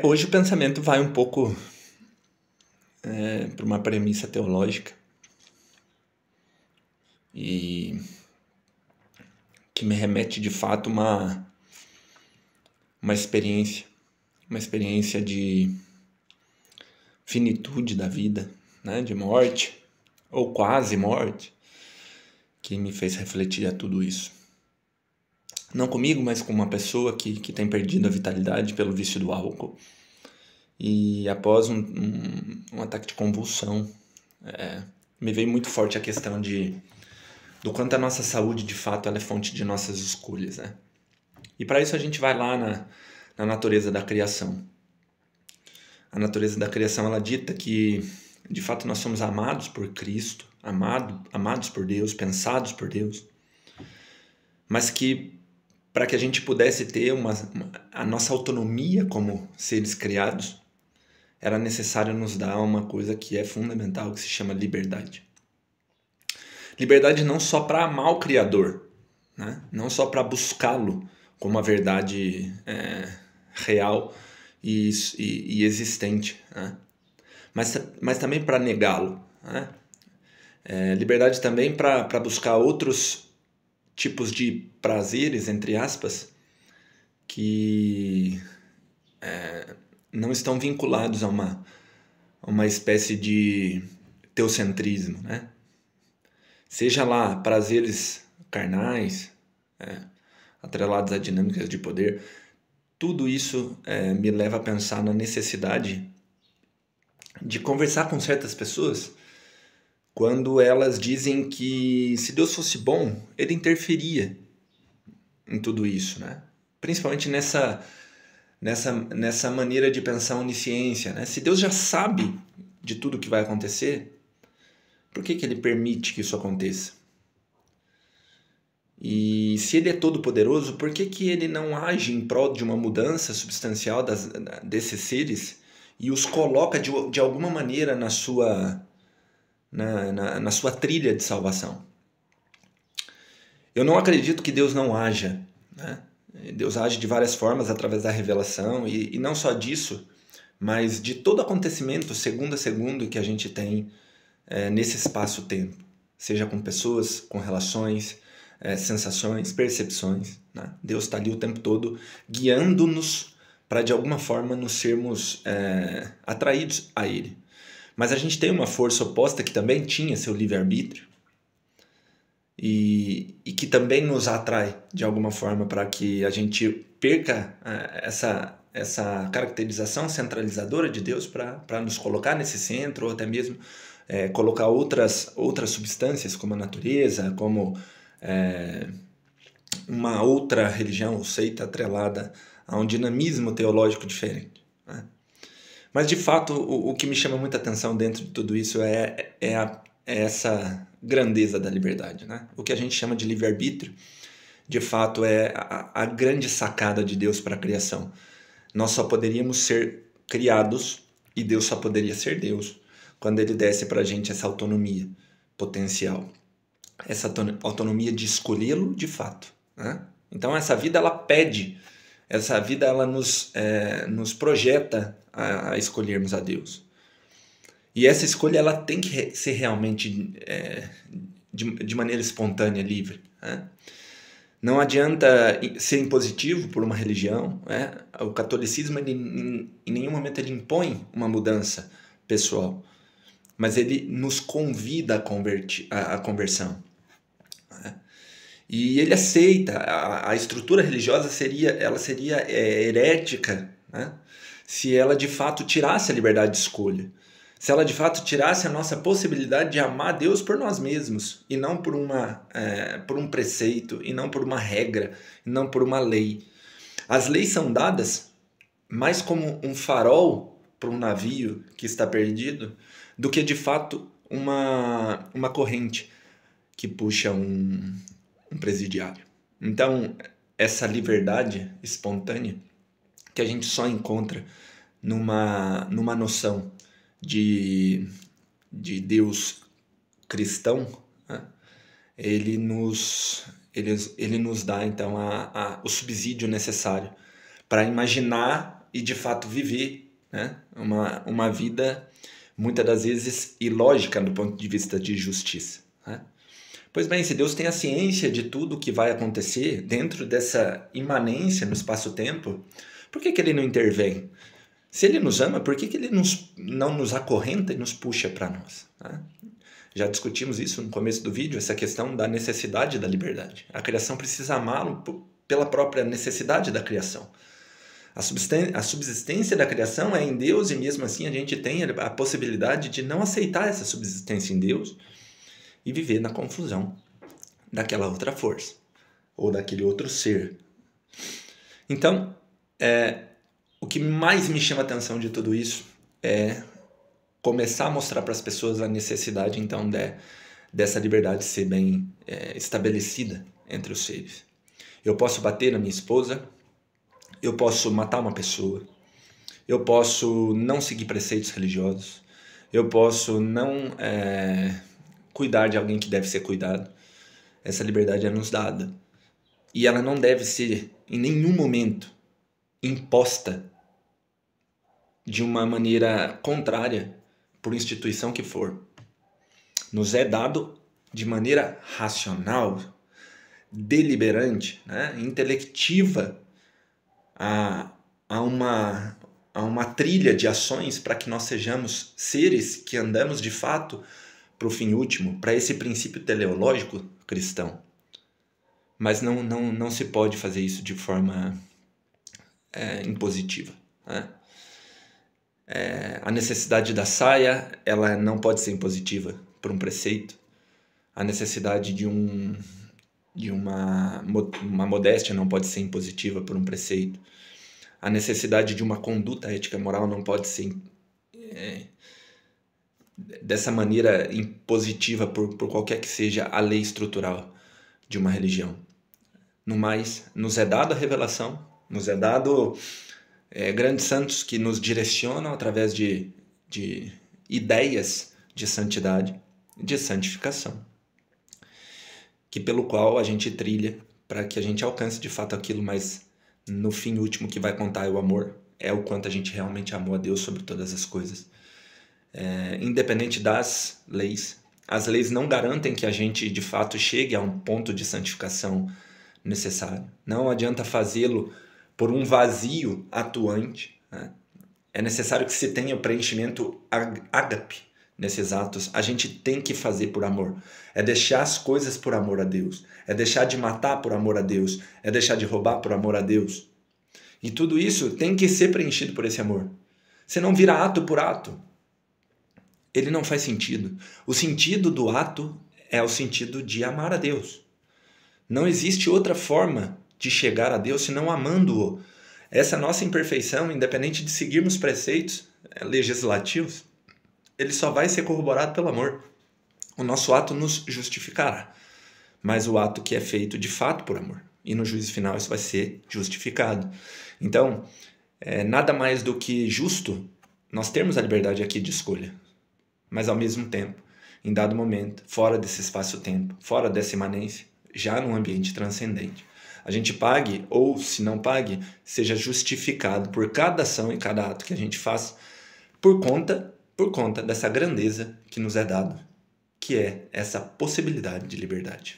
Hoje o pensamento vai um pouco para uma premissa teológica e que me remete de fato uma experiência, uma experiência de finitude da vida, né? De morte ou quase morte, que me fez refletir a tudo isso. Não comigo, mas com uma pessoa que tem perdido a vitalidade pelo vício do álcool. E após um ataque de convulsão, me veio muito forte a questão do quanto a nossa saúde, de fato, ela é fonte de nossas escolhas, né? E para isso a gente vai lá na natureza da criação. A natureza da criação, ela dita que, de fato, nós somos amados por Cristo, amados por Deus, pensados por Deus, mas que para que a gente pudesse ter a nossa autonomia como seres criados, era necessário nos dar uma coisa que é fundamental, que se chama liberdade. Liberdade não só para amar o Criador, né? Não só para buscá-lo como a verdade real e existente, né? Mas também para negá-lo, né? Liberdade também para buscar outros tipos de prazeres, entre aspas, que não estão vinculados a uma espécie de teocentrismo, né? Seja lá prazeres carnais, atrelados a dinâmicas de poder, tudo isso me leva a pensar na necessidade de conversar com certas pessoas quando elas dizem que se Deus fosse bom, ele interferia em tudo isso, né? Principalmente nessa maneira de pensar a onisciência, né? Se Deus já sabe de tudo que vai acontecer, por que ele permite que isso aconteça? E se ele é todo poderoso, por que ele não age em prol de uma mudança substancial desses seres e os coloca de alguma maneira na sua trilha de salvação? Eu não acredito que Deus não haja, né? Deus age de várias formas através da revelação e não só disso, mas de todo acontecimento segundo a segundo que a gente tem nesse espaço-tempo, seja com pessoas, com relações, sensações, percepções, né? Deus está ali o tempo todo guiando-nos para de alguma forma nos sermos atraídos a Ele. Mas a gente tem uma força oposta que também tinha seu livre-arbítrio e que também nos atrai de alguma forma para que a gente perca essa caracterização centralizadora de Deus para nos colocar nesse centro, ou até mesmo colocar outras substâncias como a natureza, como uma outra religião ou seita atrelada a um dinamismo teológico diferente, né? Mas de fato o que me chama muita atenção dentro de tudo isso é essa grandeza da liberdade, né? O que a gente chama de livre-arbítrio, de fato, é a grande sacada de Deus para a criação. Nós só poderíamos ser criados e Deus só poderia ser Deus quando Ele desse para a gente essa autonomia potencial, essa autonomia de escolhê-lo de fato, né? Então essa vida ela pede, essa vida ela nos projeta a escolhermos a Deus. E essa escolha ela tem que ser realmente de maneira espontânea, livre, né? Não adianta ser impositivo por uma religião, né? O catolicismo ele, em nenhum momento ele impõe uma mudança pessoal, mas ele nos convida a conversão, né? E ele aceita, a estrutura religiosa seria herética, né? Se ela de fato tirasse a liberdade de escolha. Se ela de fato tirasse a nossa possibilidade de amar Deus por nós mesmos, e não por um preceito, e não por uma regra, e não por uma lei. As leis são dadas mais como um farol para um navio que está perdido, do que de fato uma corrente que puxa um presidiário. Então, essa liberdade espontânea que a gente só encontra numa noção de Deus cristão, né? Ele nos dá então o subsídio necessário para imaginar e de fato viver, né, uma vida muitas das vezes ilógica do ponto de vista de justiça, né? Pois bem, se Deus tem a ciência de tudo o que vai acontecer dentro dessa imanência no espaço-tempo, por que Ele não intervém? Se Ele nos ama, por que Ele não nos acorrenta e nos puxa para nós, né? Já discutimos isso no começo do vídeo, essa questão da necessidade da liberdade. A criação precisa amá-lo pela própria necessidade da criação. A subsistência da criação é em Deus e mesmo assim a gente tem a possibilidade de não aceitar essa subsistência em Deus e viver na confusão daquela outra força ou daquele outro ser. Então, o que mais me chama a atenção de tudo isso é começar a mostrar para as pessoas a necessidade, então, dessa liberdade ser bem estabelecida entre os seres. Eu posso bater na minha esposa, eu posso matar uma pessoa, eu posso não seguir preceitos religiosos, eu posso não cuidar de alguém que deve ser cuidado. Essa liberdade é nos dada. E ela não deve ser, em nenhum momento, imposta de uma maneira contrária por instituição que for. Nos é dado de maneira racional, deliberante, né, intelectiva, a uma trilha de ações para que nós sejamos seres que andamos de fato para o fim último, para esse princípio teleológico cristão. Mas não se pode fazer isso de forma impositiva, né? A necessidade da saia, ela não pode ser impositiva por um preceito. A necessidade de uma modéstia não pode ser impositiva por um preceito. A necessidade de uma conduta ética moral não pode ser dessa maneira impositiva por qualquer que seja a lei estrutural de uma religião. No mais, nos é dado a revelação, nos é dado grandes santos que nos direcionam através de ideias de santidade, de santificação, que pelo qual a gente trilha para que a gente alcance de fato aquilo, mas no fim último que vai contar é o amor, é o quanto a gente realmente amou a Deus sobre todas as coisas. Independente das leis, as leis não garantem que a gente de fato chegue a um ponto de santificação necessário. Não adianta fazê-lo por um vazio atuante, né? É necessário que se tenha o preenchimento ágape nesses atos. A gente tem que fazer por amor. É deixar as coisas por amor a Deus. É deixar de matar por amor a Deus. É deixar de roubar por amor a Deus. E tudo isso tem que ser preenchido por esse amor. Senão vira ato por ato. Ele não faz sentido. O sentido do ato é o sentido de amar a Deus. Não existe outra forma de chegar a Deus senão amando-o. Essa nossa imperfeição, independente de seguirmos preceitos legislativos, ele só vai ser corroborado pelo amor. O nosso ato nos justificará, mas o ato que é feito de fato por amor. E no juízo final isso vai ser justificado. Então, nada mais do que justo nós termos a liberdade aqui de escolha, mas ao mesmo tempo, em dado momento, fora desse espaço-tempo, fora dessa imanência, já num ambiente transcendente. A gente pague, ou se não pague, seja justificado por cada ação e cada ato que a gente faz por conta dessa grandeza que nos é dado, que é essa possibilidade de liberdade.